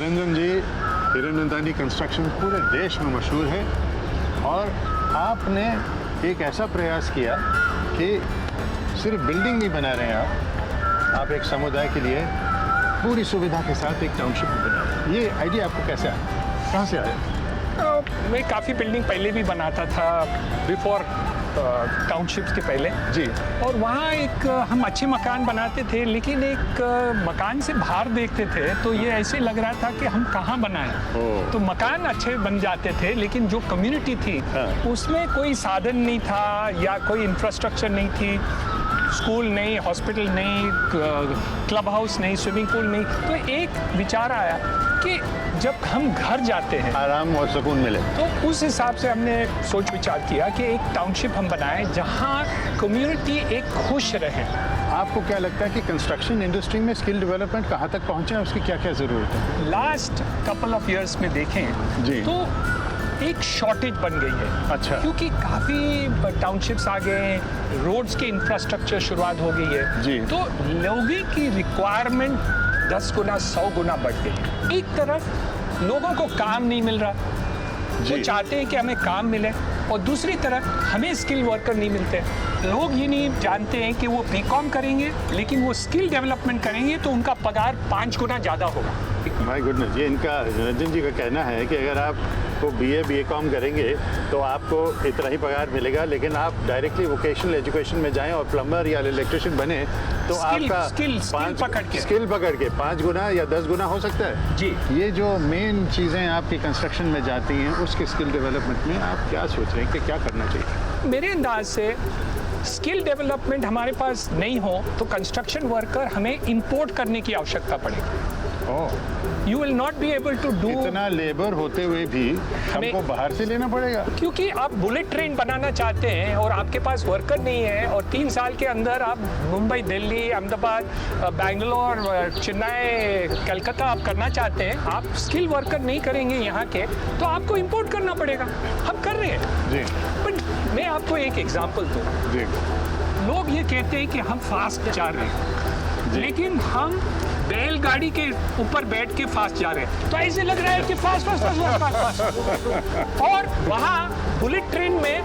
निरंजन जी, Hiranandani construction पूरे देश में मशहूर है और आपने एक ऐसा प्रयास किया कि सिर्फ बिल्डिंग नहीं बना रहे हैं आप एक समुदाय के लिए पूरी सुविधा के साथ एक टाउनशिप भी बना रहे हैं। ये आइडिया आपको कैसे आया, कहाँ से आया? मैं काफ़ी बिल्डिंग पहले भी बनाता था, बिफोर टाउनशिप्स के पहले जी। और वहाँ एक हम अच्छे मकान बनाते थे, लेकिन एक मकान से बाहर देखते थे तो ये ऐसे लग रहा था कि हम कहाँ बनाएं। तो मकान अच्छे बन जाते थे, लेकिन जो कम्युनिटी थी उसमें कोई साधन नहीं था या कोई इंफ्रास्ट्रक्चर नहीं थी, स्कूल नहीं, हॉस्पिटल नहीं, क्लब हाउस नहीं, स्विमिंग पूल नहीं। तो एक विचार आया कि जब हम घर जाते हैं आराम और सुकून मिले, तो उस हिसाब से हमने सोच विचार किया कि एक टाउनशिप हम बनाएं जहां कम्युनिटी एक खुश रहे। आपको क्या लगता है कि कंस्ट्रक्शन इंडस्ट्री में स्किल डेवलपमेंट कहाँ तक पहुँचे हैं, उसकी क्या क्या ज़रूरत है? लास्ट कपल ऑफ इयर्स में देखें जी। तो एक शॉर्टेज बन गई है। अच्छा। क्योंकि काफ़ी टाउनशिप्स आ गए हैं, रोड्स के इंफ्रास्ट्रक्चर शुरुआत हो गई है जी। तो लोगों की रिक्वायरमेंट 10 गुना 100 गुना बढ़ गई। एक तरफ लोगों को काम नहीं मिल रहा, वो चाहते हैं कि हमें काम मिले, और दूसरी तरफ हमें स्किल वर्कर नहीं मिलते। लोग ये नहीं जानते हैं कि वो बीकॉम करेंगे लेकिन वो स्किल डेवलपमेंट करेंगे तो उनका पगार 5 गुना ज़्यादा होगा। माय गुडनेस, ये इनका निरंजन जी का कहना है कि अगर आप को BA-BCom करेंगे तो आपको इतना ही पगार मिलेगा, लेकिन आप डायरेक्टली वोकेशनल एजुकेशन में जाएं और प्लम्बर या इलेक्ट्रिशियन बने तो आपका स्किल पकड़ के 5 गुना या 10 गुना हो सकता है जी। ये जो मेन चीज़ें आपकी कंस्ट्रक्शन में जाती हैं, उसके स्किल डेवलपमेंट में आप क्या सोच रहे हैं कि क्या करना चाहिए? मेरे अंदाज से स्किल डेवलपमेंट हमारे पास नहीं हो तो कंस्ट्रक्शन वर्कर हमें इंपोर्ट करने की आवश्यकता पड़ेगी। You will not be able to do. इतना लेबर होते हुए भी हमको बाहर से लेना पड़ेगा, क्योंकि आप बुलेट ट्रेन बनाना चाहते हैं और आपके पास वर्कर नहीं है, और 3 साल के अंदर आप मुंबई, दिल्ली, अहमदाबाद, बेंगलोर, चेन्नई, कलकत्ता आप करना चाहते हैं, आप स्किल वर्कर नहीं करेंगे यहाँ के तो आपको इंपोर्ट करना पड़ेगा। हम कर रहे हैं जी। बट मैं आपको एक एग्जांपल दूँ। जी। लोग ये कहते हैं कि हम फास्ट जा रहे हैं, लेकिन हम बैलगाड़ी के ऊपर बैठ के फास्ट जा रहे हैं, तो ऐसे लग रहा है कि fast fast fast fast fast, और वहाँ बुलेट ट्रेन में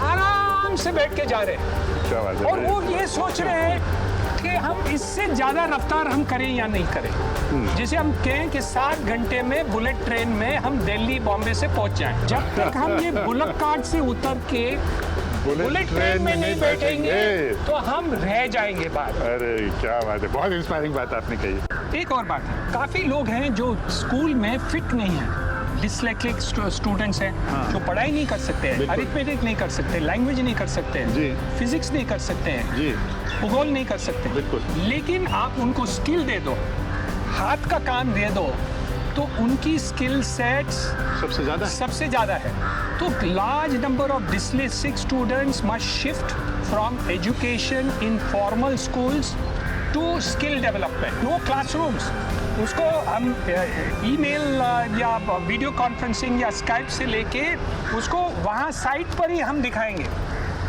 आराम से बैठ के जा रहे हैं। क्या बात है। और वो ये सोच रहे हैं कि हम इससे ज़्यादा रफ्तार हम करें या नहीं करें। जैसे हम कहें कि 7 घंटे में बुलेट ट्रेन में हम दिल्ली, बॉम्बे से पहुँच जाएं। जब तक हम ये बुलेट कार्ट से उतर के बुलेट ट्रेन में नहीं बैठेंगे तो हम रह जाएंगे बाहर। अरे क्या बात है, बहुत इंस्पायरिंग बात आपने कही। एक और बात है, काफ़ी लोग हैं जो स्कूल में फिट नहीं है, डिसलेक्सिक स्टूडेंट्स हैं जो पढ़ाई नहीं कर सकते हैं, अरिथमेटिक नहीं कर सकते, लैंग्वेज नहीं कर सकते हैं, फिजिक्स नहीं कर सकते हैं जी, भूगोल नहीं कर सकते। बिल्कुल। लेकिन आप उनको स्किल दे दो, हाथ का काम दे दो, तो उनकी स्किल सेट्स सबसे ज़्यादा है। तो large number of dyslexic students must shift from education in formal schools to skill development. No classrooms, उसको हम ईमेल या वीडियो कॉन्फ्रेंसिंग या स्काइप से लेके उसको वहाँ साइट पर ही हम दिखाएंगे,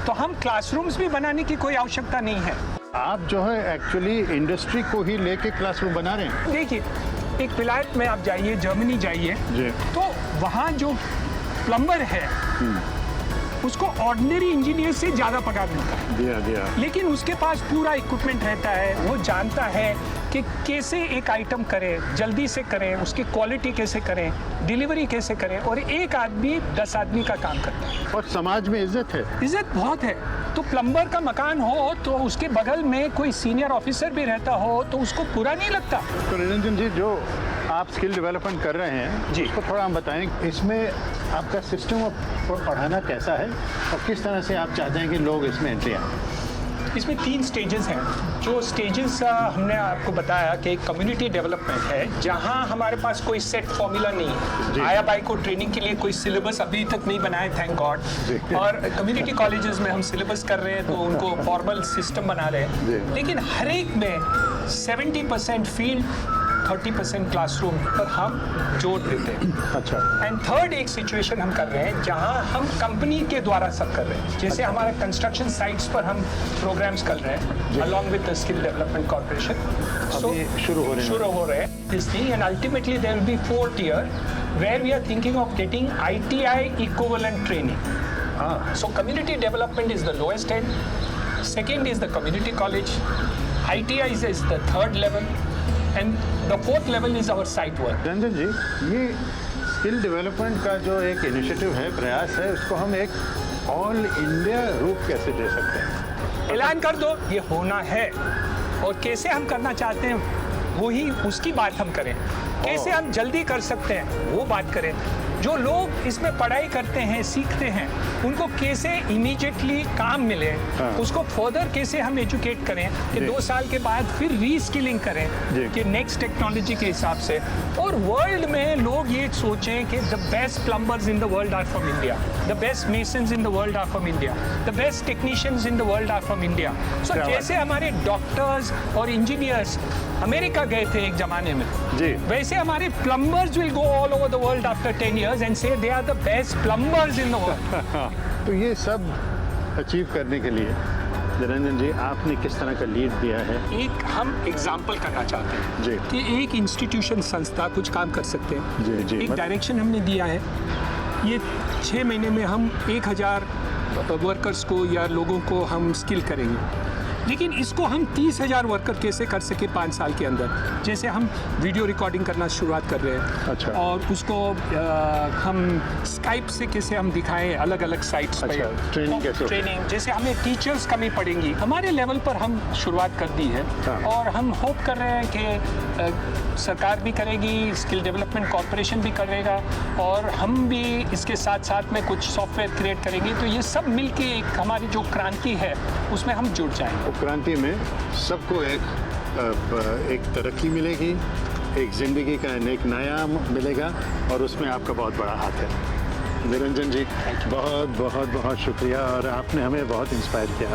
तो हम क्लासरूम्स भी बनाने की कोई आवश्यकता नहीं है। आप जो है एक्चुअली इंडस्ट्री को ही लेके क्लासरूम बना रहे हैं। देखिए, एक विलायत में आप जाइए, जर्मनी जाइए, तो वहाँ जो प्लम्बर है उसको ऑर्डिनरी इंजीनियर से ज़्यादा पगार मिलता है। दिया। लेकिन उसके पास पूरा इक्विपमेंट रहता है, वो जानता है कि कैसे एक आइटम करें, जल्दी से करें, उसकी क्वालिटी कैसे करें, डिलीवरी कैसे करें, और एक आदमी 10 आदमी का काम करता है। और समाज में इज्जत है, इज्जत बहुत है। तो प्लम्बर का मकान हो तो उसके बगल में कोई सीनियर ऑफिसर भी रहता हो तो उसको बुरा नहीं लगता। तो निरंजन जी, जो आप स्किल डेवलपमेंट कर रहे हैं जी, उसको थोड़ा हम बताएं, इसमें आपका सिस्टम ऑफ पढ़ाना कैसा है और किस तरह से आप चाहते हैं कि लोग इसमें एंट्री आए? इसमें 3 स्टेजेस हैं। जो स्टेजेस हमने आपको बताया कि कम्युनिटी डेवलपमेंट है, जहां हमारे पास कोई सेट फॉर्मूला नहीं है। आया बाई को ट्रेनिंग के लिए कोई सिलेबस अभी तक नहीं बनाया, थैंक गॉड। और कम्युनिटी कॉलेजेस में हम सिलेबस कर रहे हैं तो उनको फॉर्मल सिस्टम बना रहे हैं, लेकिन हर एक में 70% फील्ड, 30% क्लासरूम पर हम जोर देते हैं। अच्छा। एंड थर्ड एक सिचुएशन हम कर रहे हैं जहां हम कंपनी के द्वारा सब कर रहे हैं, जैसे हमारे कंस्ट्रक्शन साइट्स पर हम प्रोग्राम्स कर रहे हैं along with the skill development corporation. शुरू हो रहे हैं this thing, and ultimately there will be 4th year where we are thinking of getting ITI equivalent training. So community development is the lowest end. Second is the community college. ITI is the third level, and the fourth level is our site work. Ranjan ji, ये skill development का जो एक initiative है, प्रयास है, उसको हम एक ऑल इंडिया रूप कैसे दे सकते हैं? ऐलान कर दो, ये होना है। और कैसे हम करना चाहते हैं वही उसकी बात हम करें, कैसे हम जल्दी कर सकते हैं वो बात करें। जो लोग इसमें पढ़ाई करते हैं, सीखते हैं, उनको कैसे इमीडिएटली काम मिले, उसको फर्दर कैसे हम एजुकेट करें कि 2 साल के बाद फिर रीस्किलिंग करें कि नेक्स्ट टेक्नोलॉजी के हिसाब से। और वर्ल्ड में लोग ये सोचें कि the best plumbers in the world are from India, the best masons in the world are from India, the best technicians in the world are from India. So जैसे हमारे डॉक्टर्स और इंजीनियर्स अमेरिका गए थे एक जमाने में, वैसे हमारे plumbers will go all over the world after 10 years and say they are the best plumbers in the world. तो ये सब अचीव करने के लिए निरंजन जी आपने किस तरह का लीड दिया है? एक हम एग्जाम्पल करना चाहते हैं जी कि एक इंस्टीट्यूशन संस्था कुछ काम कर सकते हैं। जी जी, एक डायरेक्शन हमने दिया है, ये 6 महीने में हम 1000 वर्कर्स को या लोगों को हम स्किल करेंगे, लेकिन इसको हम 30,000 वर्कर कैसे कर सके 5 साल के अंदर। जैसे हम वीडियो रिकॉर्डिंग करना शुरुआत कर रहे हैं। अच्छा। और उसको हम स्काइप से कैसे हम दिखाएं अलग अलग साइट्स अच्छा, पे ट्रेनिंग जैसे हमें टीचर्स कमी पड़ेंगी, हमारे लेवल पर हम शुरुआत कर दी है। और हम होप कर रहे हैं कि सरकार भी करेगी, स्किल डेवलपमेंट कॉर्पोरेशन भी करेगा, और हम भी इसके साथ साथ में कुछ सॉफ्टवेयर क्रिएट करेंगे। तो ये सब मिलके एक हमारी जो क्रांति है उसमें हम जुड़ जाएंगे। क्रांति में सबको एक तरक्की मिलेगी, एक ज़िंदगी का एक नया मिलेगा, और उसमें आपका बहुत बड़ा हाथ है। निरंजन जी बहुत बहुत बहुत शुक्रिया, और आपने हमें बहुत इंस्पायर किया।